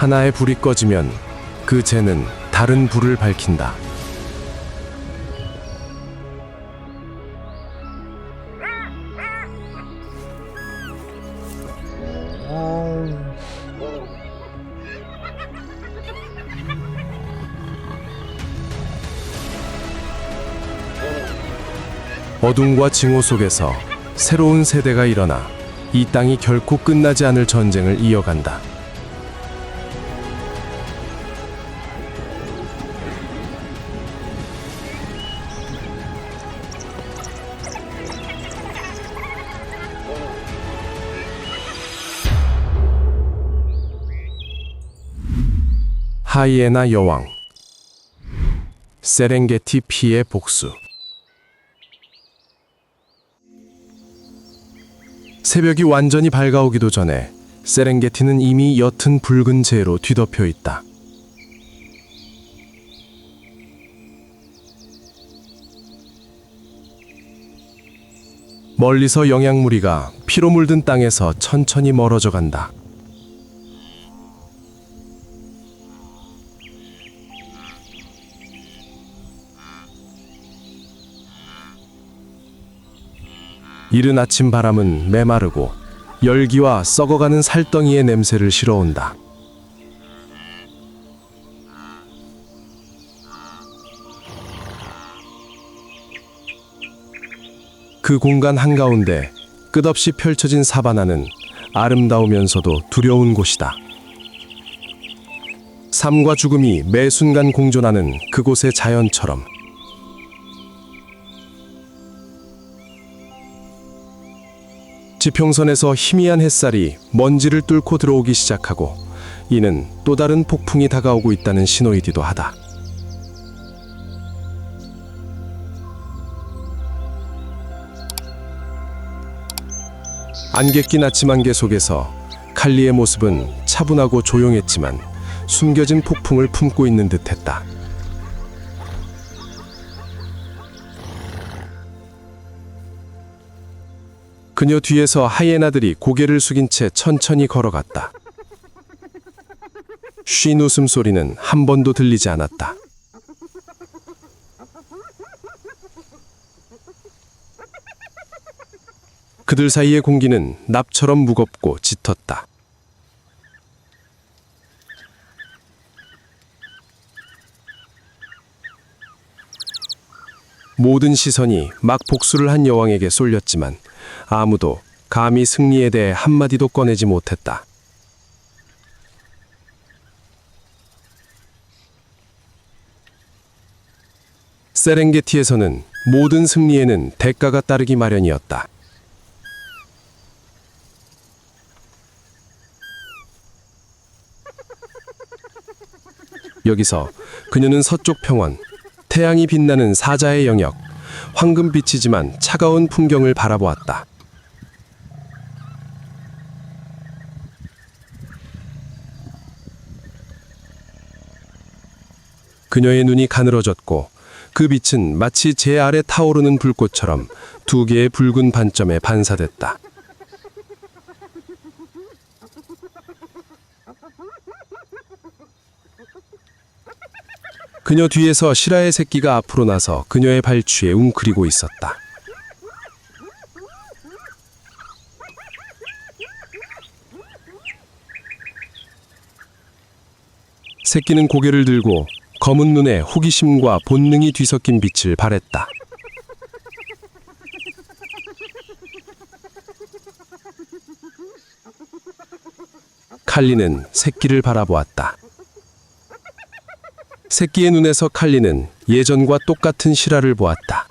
하나의 불이 꺼지면 그 쟤는 다른 불을 밝힌다. 어둠과 징후 속에서 새로운 세대가 일어나 이 땅이 결코 끝나지 않을 전쟁을 이어간다. 하이에나 여왕, 세렝게티 피의 복수. 새벽이 완전히 밝아오기도 전에 세렝게티는 이미 옅은 붉은 재로 뒤덮여 있다. 멀리서 영양무리가 피로 물든 땅에서 천천히 멀어져 간다. 이른 아침 바람은 메마르고 열기와 썩어가는 살덩이의 냄새를 실어온다. 그 공간 한가운데 끝없이 펼쳐진 사바나는 아름다우면서도 두려운 곳이다. 삶과 죽음이 매 순간 공존하는 그곳의 자연처럼. 지평선에서 희미한 햇살이 먼지를 뚫고 들어오기 시작하고 이는 또 다른 폭풍이 다가오고 있다는 신호이기도 하다. 안개 낀 아침 안개 속에서 칼리의 모습은 차분하고 조용했지만 숨겨진 폭풍을 품고 있는 듯했다. 그녀 뒤에서 하이에나들이 고개를 숙인 채 천천히 걸어갔다. 쉰 웃음소리는 한 번도 들리지 않았다. 그들 사이의 공기는 납처럼 무겁고 짙었다. 모든 시선이 막 복수를 한 여왕에게 쏠렸지만 아무도 감히 승리에 대해 한마디도 꺼내지 못했다. 세렝게티에서는 모든 승리에는 대가가 따르기 마련이었다. 여기서 그녀는 서쪽 평원, 태양이 빛나는 사자의 영역, 황금빛이지만 차가운 풍경을 바라보았다. 그녀의 눈이 가늘어졌고 그 빛은 마치 재 아래 타오르는 불꽃처럼 두 개의 붉은 반점에 반사됐다. 그녀 뒤에서 시라의 새끼가 앞으로 나서 그녀의 발취에 웅크리고 있었다. 새끼는 고개를 들고 검은 눈에 호기심과 본능이 뒤섞인 빛을 발했다. 칼리는 새끼를 바라보았다. 새끼의 눈에서 칼리는 예전과 똑같은 시라를 보았다.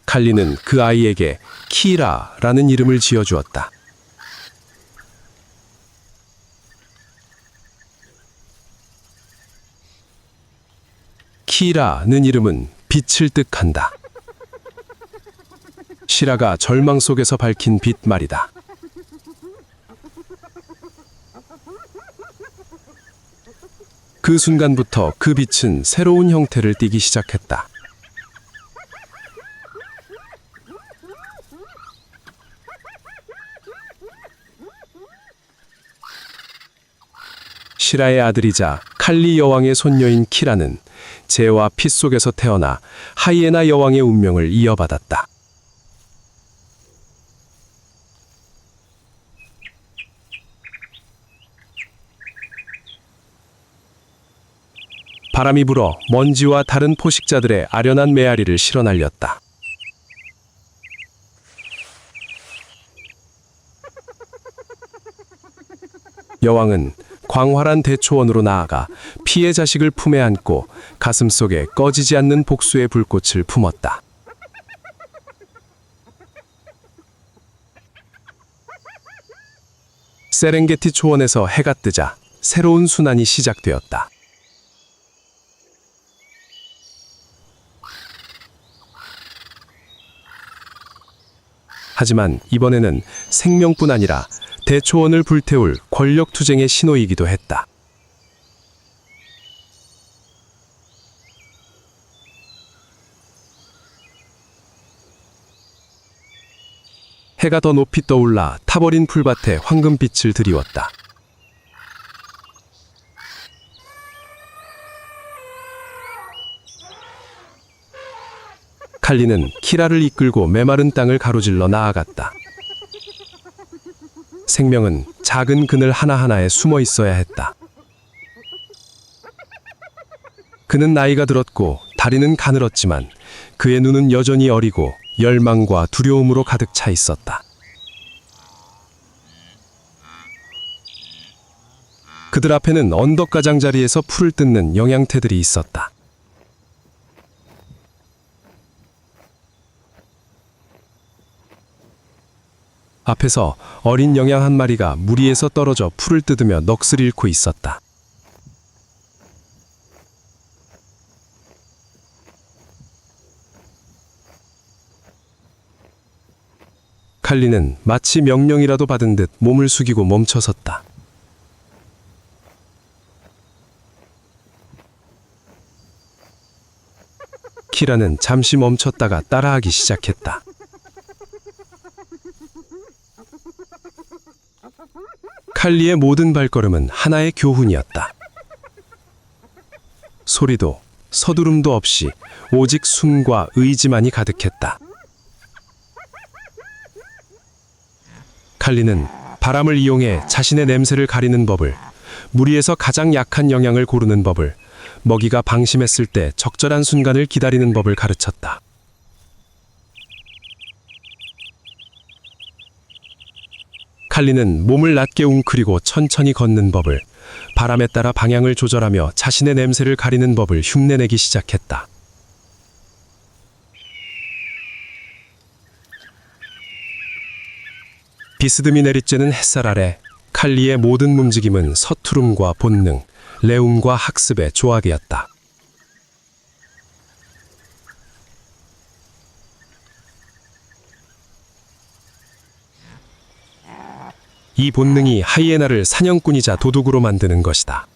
칼리는 그 아이에게 키라라는 이름을 지어주었다. 키라는 이름은 빛을 뜻한다. 시라가 절망 속에서 밝힌 빛 말이다. 그 순간부터 그 빛은 새로운 형태를 띠기 시작했다. 시라의 아들이자 칼리 여왕의 손녀인 키라는 재와 피 속에서 태어나 하이에나 여왕의 운명을 이어받았다. 바람이 불어 먼지와 다른 포식자들의 아련한 메아리를 실어 날렸다. 여왕은 광활한 대초원으로 나아가 피의 자식을 품에 안고 가슴속에 꺼지지 않는 복수의 불꽃을 품었다. 세렝게티 초원에서 해가 뜨자 새로운 순환이 시작되었다. 하지만 이번에는 생명뿐 아니라 대초원을 불태울 권력투쟁의 신호이기도 했다. 해가 더 높이 떠올라 타버린 풀밭에 황금빛을 드리웠다. 칼리는 키라를 이끌고 메마른 땅을 가로질러 나아갔다. 생명은 작은 그늘 하나하나에 숨어 있어야 했다. 그는 나이가 들었고 다리는 가늘었지만 그의 눈은 여전히 어리고 열망과 두려움으로 가득 차 있었다. 그들 앞에는 언덕 가장자리에서 풀을 뜯는 영양태들이 있었다. 앞에서 어린 영양 한 마리가 무리에서 떨어져 풀을 뜯으며 넋을 잃고 있었다. 칼리는 마치 명령이라도 받은 듯 몸을 숙이고 멈춰섰다. 키라는 잠시 멈췄다가 따라하기 시작했다. 칼리의 모든 발걸음은 하나의 교훈이었다. 소리도 서두름도 없이 오직 숨과 의지만이 가득했다. 칼리는 바람을 이용해 자신의 냄새를 가리는 법을, 무리에서 가장 약한 영양을 고르는 법을, 먹이가 방심했을 때 적절한 순간을 기다리는 법을 가르쳤다. 칼리는 몸을 낮게 웅크리고 천천히 걷는 법을, 바람에 따라 방향을 조절하며 자신의 냄새를 가리는 법을 흉내내기 시작했다. 비스듬히 내리쬐는 햇살 아래 칼리의 모든 움직임은 서투름과 본능, 레움과 학습의 조합이었다. 이 본능이 하이에나를 사냥꾼이자 도둑으로 만드는 것이다.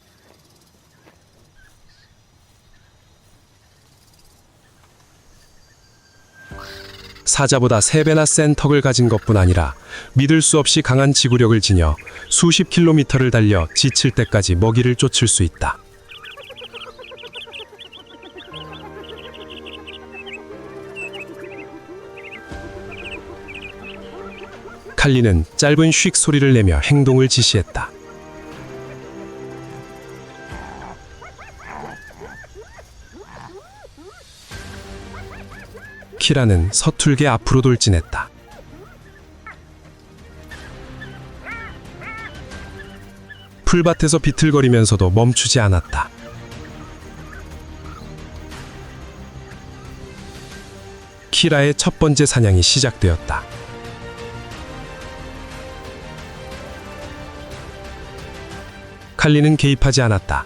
사자보다 3배나 센 턱을 가진 것뿐 아니라 믿을 수 없이 강한 지구력을 지녀 수십 킬로미터를 달려 지칠 때까지 먹이를 쫓을 수 있다. 칼리는 짧은 휙 소리를 내며 행동을 지시했다. 키라는 서툴게 앞으로 돌진했다. 풀밭에서 비틀거리면서도 멈추지 않았다. 키라의 첫 번째 사냥이 시작되었다. 칼리는 개입하지 않았다.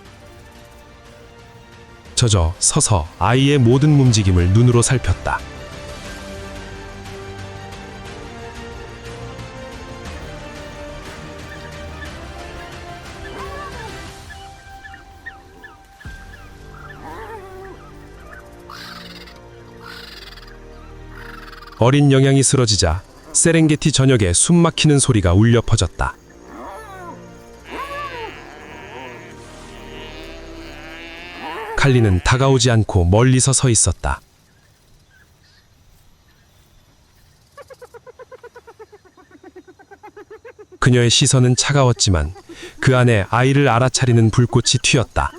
젖어 서서 아이의 모든 움직임을 눈으로 살폈다. 어린 영양이 쓰러지자 세렝게티 전역에 숨막히는 소리가 울려 퍼졌다. 칼리는 다가오지 않고 멀리서 서 있었다. 그녀의 시선은 차가웠지만 그 안에 아이를 알아차리는 불꽃이 튀었다.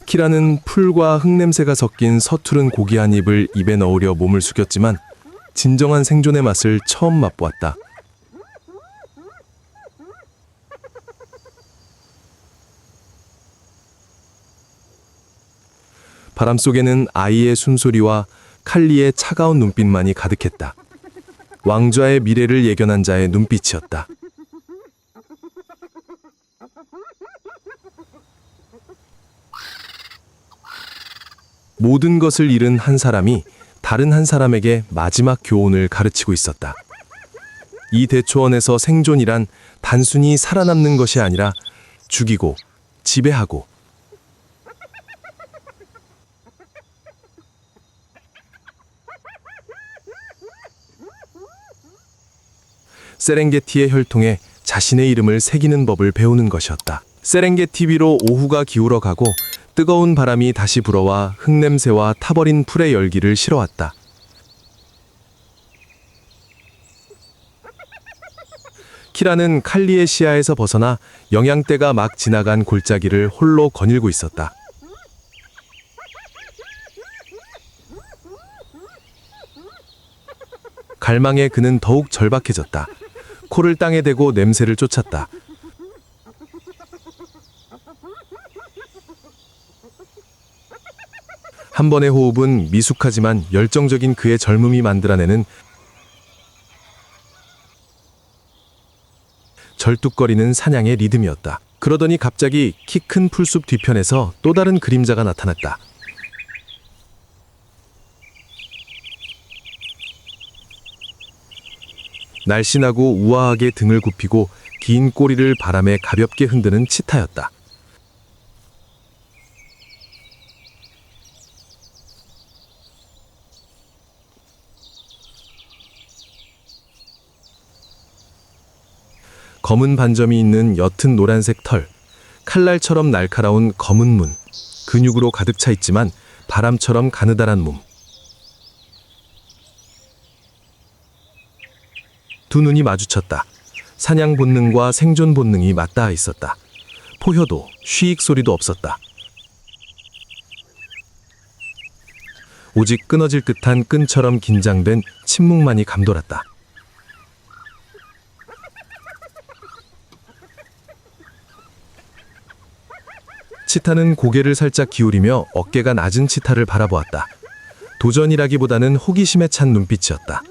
키라는 풀과 흙냄새가 섞인 서투른 고기 한 입을 입에 넣으려 몸을 숙였지만 진정한 생존의 맛을 처음 맛보았다. 바람 속에는 아이의 숨소리와 칼리의 차가운 눈빛만이 가득했다. 왕좌의 미래를 예견한 자의 눈빛이었다. 모든 것을 잃은 한 사람이 다른 한 사람에게 마지막 교훈을 가르치고 있었다. 이 대초원에서 생존이란 단순히 살아남는 것이 아니라 죽이고 지배하고 세렝게티의 혈통에 자신의 이름을 새기는 법을 배우는 것이었다. 세렝게티비로 오후가 기울어 가고 뜨거운 바람이 다시 불어와 흙냄새와 타버린 풀의 열기를 실어왔다. 키라는 칼리의 시야에서 벗어나 영양대가 막 지나간 골짜기를 홀로 거닐고 있었다. 갈망에 그는 더욱 절박해졌다. 코를 땅에 대고 냄새를 쫓았다. 한 번의 호흡은 미숙하지만 열정적인 그의 젊음이 만들어내는 절뚝거리는 사냥의 리듬이었다. 그러더니 갑자기 키 큰 풀숲 뒤편에서 또 다른 그림자가 나타났다. 날씬하고 우아하게 등을 굽히고 긴 꼬리를 바람에 가볍게 흔드는 치타였다. 검은 반점이 있는 옅은 노란색 털, 칼날처럼 날카로운 검은 문, 근육으로 가득 차 있지만 바람처럼 가느다란 몸. 두 눈이 마주쳤다. 사냥 본능과 생존 본능이 맞닿아 있었다. 포효도, 쉬익 소리도 없었다. 오직 끊어질 듯한 끈처럼 긴장된 침묵만이 감돌았다. 치타는 고개를 살짝 기울이며 어깨가 낮은 치타를 바라보았다. 도전이라기보다는 호기심에 찬 눈빛이었다.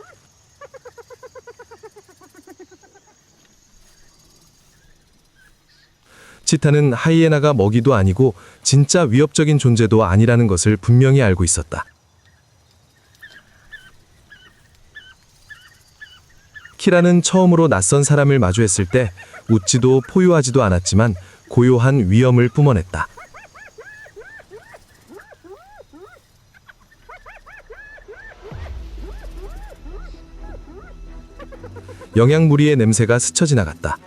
치타는 하이에나가 먹이도 아니고 진짜 위협적인 존재도 아니라는 것을 분명히 알고 있었다. 키라는 처음으로 낯선 사람을 마주했을 때 웃지도 포효하지도 않았지만 고요한 위험을 뿜어냈다. 영양무리의 냄새가 스쳐 지나갔다.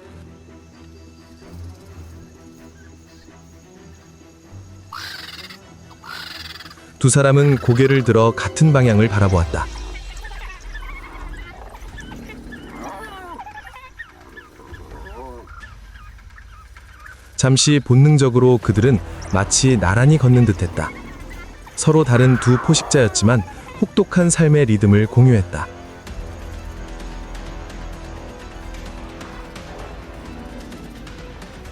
두 사람은 고개를 들어 같은 방향을 바라보았다. 잠시 본능적으로 그들은 마치 나란히 걷는 듯했다. 서로 다른 두 포식자였지만 혹독한 삶의 리듬을 공유했다.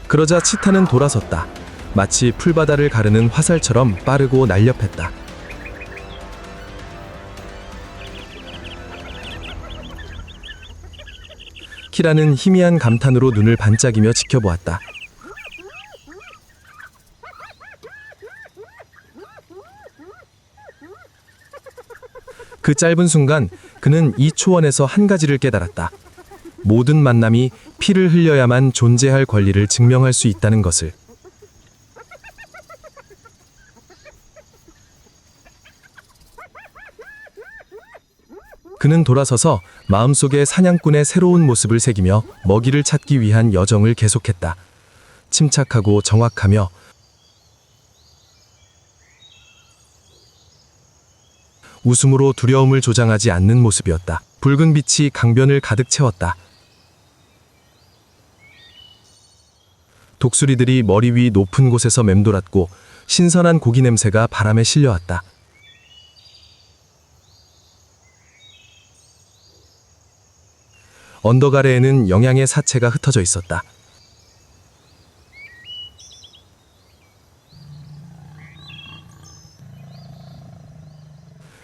그러자 치타는 돌아섰다. 마치 풀바다를 가르는 화살처럼 빠르고 날렵했다. 키라는 희미한 감탄으로 눈을 반짝이며 지켜보았다. 그 짧은 순간 그는 이 초원에서 한 가지를 깨달았다. 모든 만남이 피를 흘려야만 존재할 권리를 증명할 수 있다는 것을. 그는 돌아서서 마음속에 사냥꾼의 새로운 모습을 새기며 먹이를 찾기 위한 여정을 계속했다. 침착하고 정확하며 웃음으로 두려움을 조장하지 않는 모습이었다. 붉은 빛이 강변을 가득 채웠다. 독수리들이 머리 위 높은 곳에서 맴돌았고 신선한 고기 냄새가 바람에 실려왔다. 언덕 아래에는 영양의 사체가 흩어져 있었다.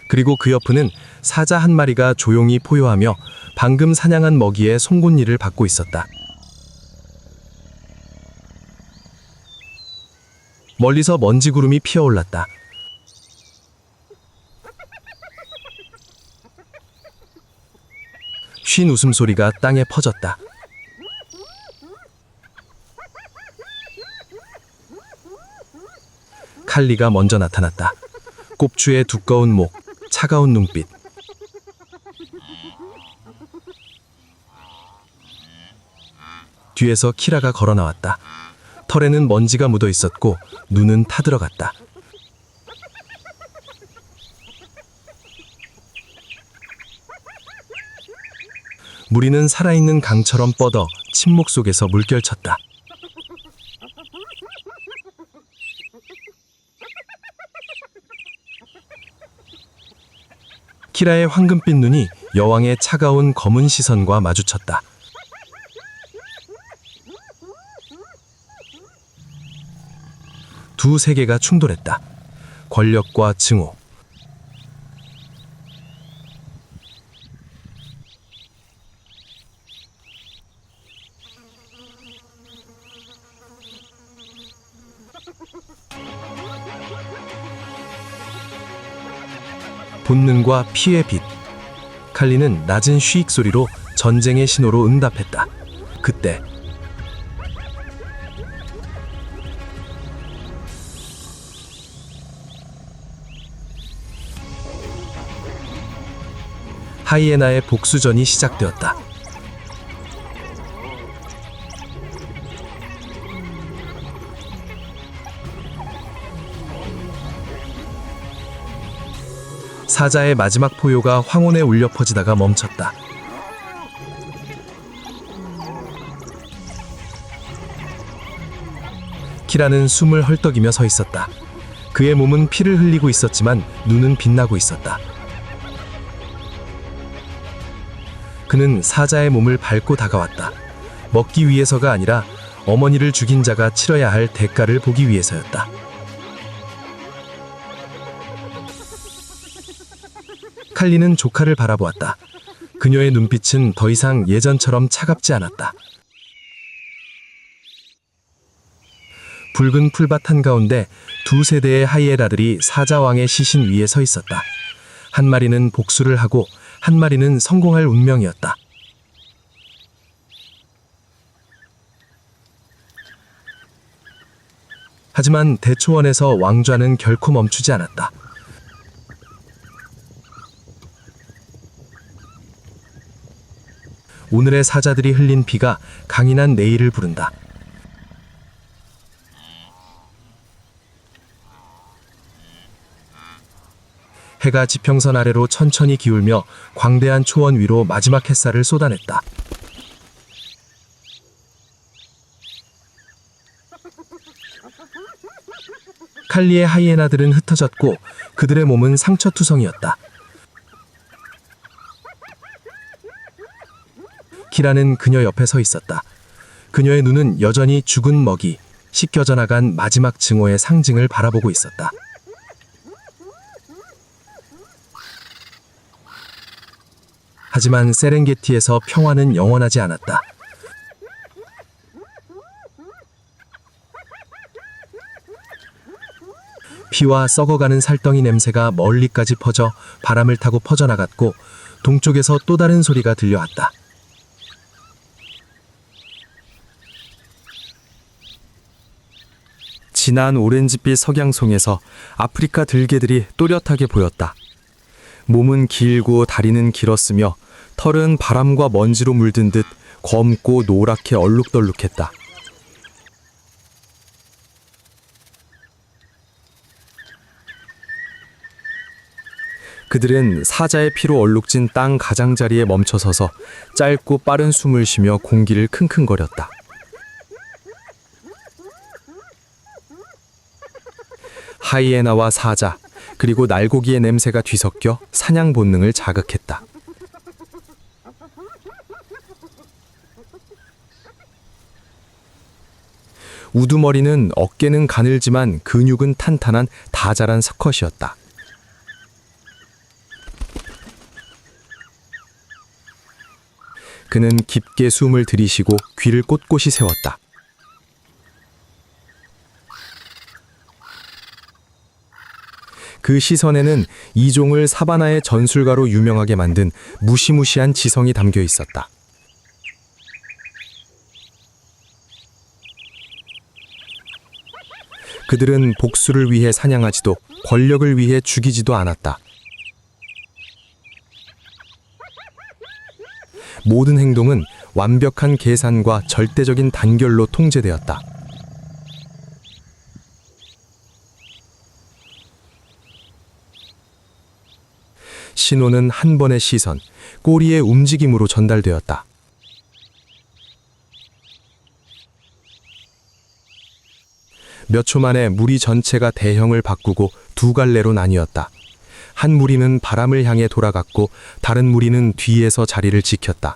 그리고 그 옆은 사자 한 마리가 조용히 포효하며 방금 사냥한 먹이의 송곳니를 받고 있었다. 멀리서 먼지 구름이 피어올랐다. 쉰 웃음소리가 땅에 퍼졌다. 칼리가 먼저 나타났다. 꼽추의 두꺼운 목, 차가운 눈빛. 뒤에서 키라가 걸어 나왔다. 털에는 먼지가 묻어 있었고 눈은 타들어갔다. 무리는 살아있는 강처럼 뻗어 침묵 속에서 물결쳤다. 키라의 황금빛 눈이 여왕의 차가운 검은 시선과 마주쳤다. 두 세계가 충돌했다. 권력과 증오. 본능과 피의 빛. 칼리는 낮은 쉬익 소리로 전쟁의 신호로 응답했다. 그때 하이에나의 복수전이 시작되었다. 사자의 마지막 포효가 황혼에 울려 퍼지다가 멈췄다. 키라는 숨을 헐떡이며 서 있었다. 그의 몸은 피를 흘리고 있었지만 눈은 빛나고 있었다. 그는 사자의 몸을 밟고 다가왔다. 먹기 위해서가 아니라 어머니를 죽인 자가 치러야 할 대가를 보기 위해서였다. 칼리는 조카를 바라보았다. 그녀의 눈빛은 더 이상 예전처럼 차갑지 않았다. 붉은 풀밭 한가운데 두 세대의 하이에나들이 사자왕의 시신 위에 서 있었다. 한 마리는 복수를 하고 한 마리는 성공할 운명이었다. 하지만 대초원에서 왕좌는 결코 멈추지 않았다. 오늘의 사자들이 흘린 피가 강인한 내일을 부른다. 해가 지평선 아래로 천천히 기울며 광대한 초원 위로 마지막 햇살을 쏟아냈다. 칼리의 하이에나들은 흩어졌고 그들의 몸은 상처투성이었다. 키라는 그녀 옆에 서 있었다. 그녀의 눈은 여전히 죽은 먹이, 씻겨져 나간 마지막 증오의 상징을 바라보고 있었다. 하지만 세렝게티에서 평화는 영원하지 않았다. 피와 썩어가는 살덩이 냄새가 멀리까지 퍼져 바람을 타고 퍼져나갔고 동쪽에서 또 다른 소리가 들려왔다. 진한 오렌지빛 석양송에서 아프리카 들개들이 또렷하게 보였다. 몸은 길고 다리는 길었으며 털은 바람과 먼지로 물든 듯 검고 노랗게 얼룩덜룩했다. 그들은 사자의 피로 얼룩진 땅 가장자리에 멈춰서서 짧고 빠른 숨을 쉬며 공기를 킁킁거렸다. 하이에나와 사자, 그리고 날고기의 냄새가 뒤섞여 사냥 본능을 자극했다. 우두머리는 어깨는 가늘지만 근육은 탄탄한 다자란 수컷이었다. 그는 깊게 숨을 들이쉬고 귀를 꼿꼿이 세웠다. 그 시선에는 이종을 사바나의 전술가로 유명하게 만든 무시무시한 지성이 담겨 있었다. 그들은 복수를 위해 사냥하지도 권력을 위해 죽이지도 않았다. 모든 행동은 완벽한 계산과 절대적인 단결로 통제되었다. 신호는 한 번의 시선, 꼬리의 움직임으로 전달되었다. 몇 초 만에 무리 전체가 대형을 바꾸고 두 갈래로 나뉘었다. 한 무리는 바람을 향해 돌아갔고 다른 무리는 뒤에서 자리를 지켰다.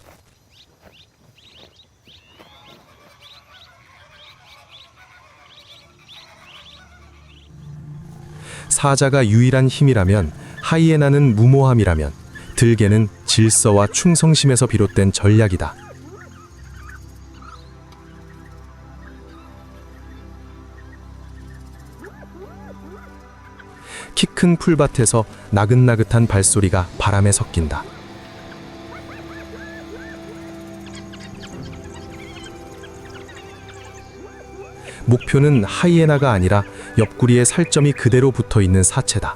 사자가 유일한 힘이라면, 하이에나는 무모함이라면, 들개는 질서와 충성심에서 비롯된 전략이다. 키 큰 풀밭에서 나긋나긋한 발소리가 바람에 섞인다. 목표는 하이에나가 아니라 옆구리에 살점이 그대로 붙어있는 사체다.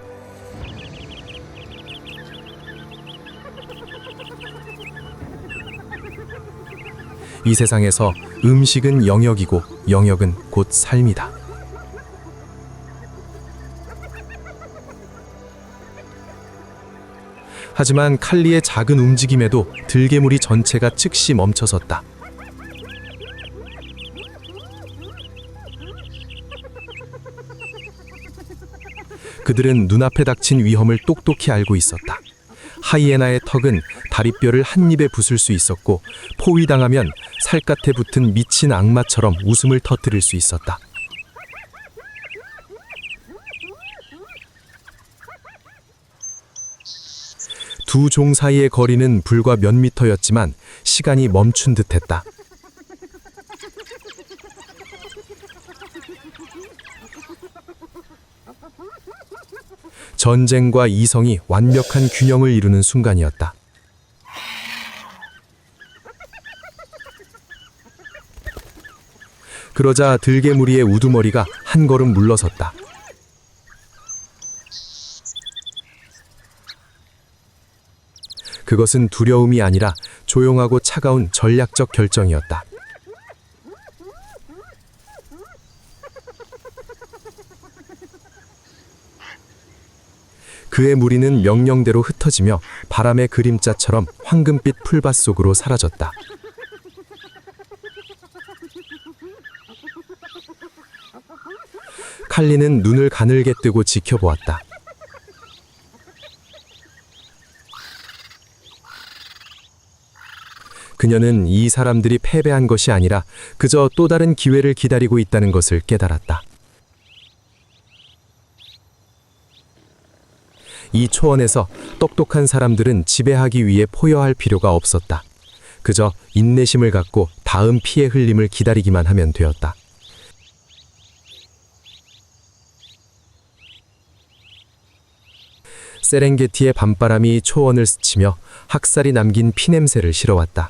이 세상에서 음식은 영역이고 영역은 곧 삶이다. 하지만 칼리의 작은 움직임에도 들개무리 전체가 즉시 멈춰섰다. 그들은 눈앞에 닥친 위험을 똑똑히 알고 있었다. 하이에나의 턱은 다리뼈를 한 입에 부술 수 있었고, 포위당하면 살갗에 붙은 미친 악마처럼 웃음을 터뜨릴 수 있었다. 두 종 사이의 거리는 불과 몇 미터였지만 시간이 멈춘 듯했다. 전쟁과 이성이 완벽한 균형을 이루는 순간이었다. 그러자 들개무리의 우두머리가 한 걸음 물러섰다. 그것은 두려움이 아니라 조용하고 차가운 전략적 결정이었다. 그의 무리는 명령대로 흩어지며 바람의 그림자처럼 황금빛 풀밭 속으로 사라졌다. 칼리는 눈을 가늘게 뜨고 지켜보았다. 그녀는 이 사람들이 패배한 것이 아니라 그저 또 다른 기회를 기다리고 있다는 것을 깨달았다. 이 초원에서 똑똑한 사람들은 지배하기 위해 포효할 필요가 없었다. 그저 인내심을 갖고 다음 피해 흘림을 기다리기만 하면 되었다. 세렝게티의 밤바람이 초원을 스치며 학살이 남긴 피냄새를 실어왔다.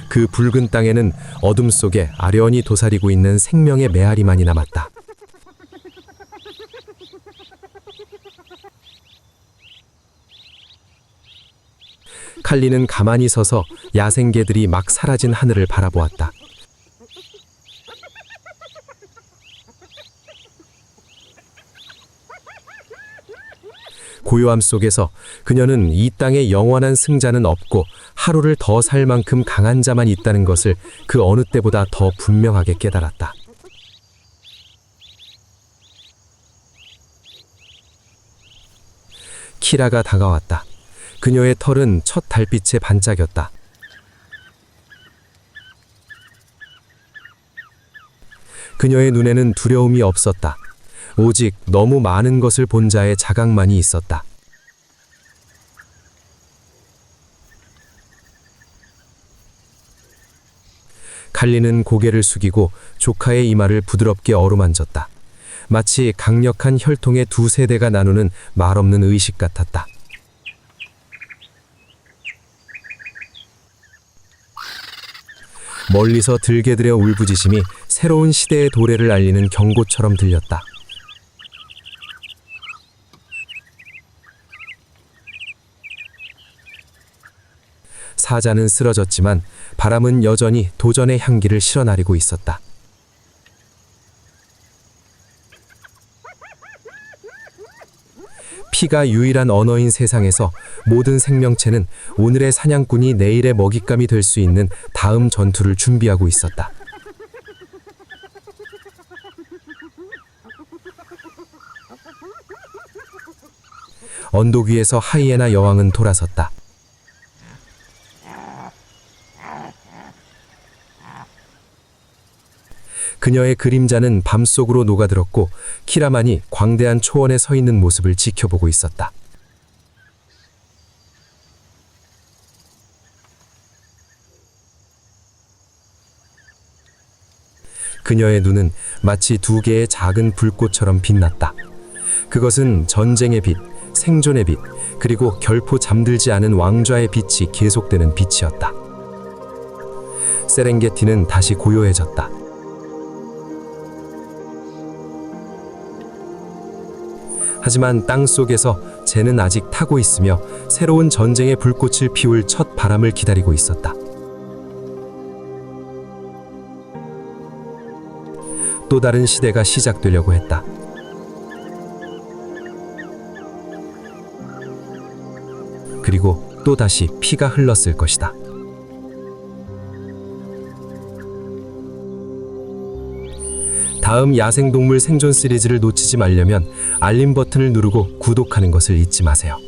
그 붉은 땅에는 어둠 속에 아련히 도사리고 있는 생명의 메아리만이 남았다. 칼리는 가만히 서서 야생개들이 막 사라진 하늘을 바라보았다. 고요함 속에서 그녀는 이 땅에 영원한 승자는 없고 하루를 더 살 만큼 강한 자만 있다는 것을 그 어느 때보다 더 분명하게 깨달았다. 키라가 다가왔다. 그녀의 털은 첫 달빛에 반짝였다. 그녀의 눈에는 두려움이 없었다. 오직 너무 많은 것을 본 자의 자각만이 있었다. 칼리는 고개를 숙이고 조카의 이마를 부드럽게 어루만졌다. 마치 강력한 혈통의 두 세대가 나누는 말없는 의식 같았다. 멀리서 들개들의 울부짖음이 새로운 시대의 도래를 알리는 경고처럼 들렸다. 사자는 쓰러졌지만 바람은 여전히 도전의 향기를 실어나리고 있었다. 피가 유일한 언어인 세상에서 모든 생명체는 오늘의 사냥꾼이 내일의 먹잇감이 될 수 있는 다음 전투를 준비하고 있었다. 언덕 위에서 하이에나 여왕은 돌아섰다. 그녀의 그림자는 밤속으로 녹아들었고 키라만이 광대한 초원에 서 있는 모습을 지켜보고 있었다. 그녀의 눈은 마치 두 개의 작은 불꽃처럼 빛났다. 그것은 전쟁의 빛, 생존의 빛, 그리고 결코 잠들지 않은 왕좌의 빛이 계속되는 빛이었다. 세렝게티는 다시 고요해졌다. 하지만 땅 속에서 쟤는 아직 타고 있으며 새로운 전쟁의 불꽃을 피울 첫 바람을 기다리고 있었다. 또 다른 시대가 시작되려고 했다. 그리고 또다시 피가 흘렀을 것이다. 다음 야생동물 생존 시리즈를 놓치지 말려면 알림 버튼을 누르고 구독하는 것을 잊지 마세요.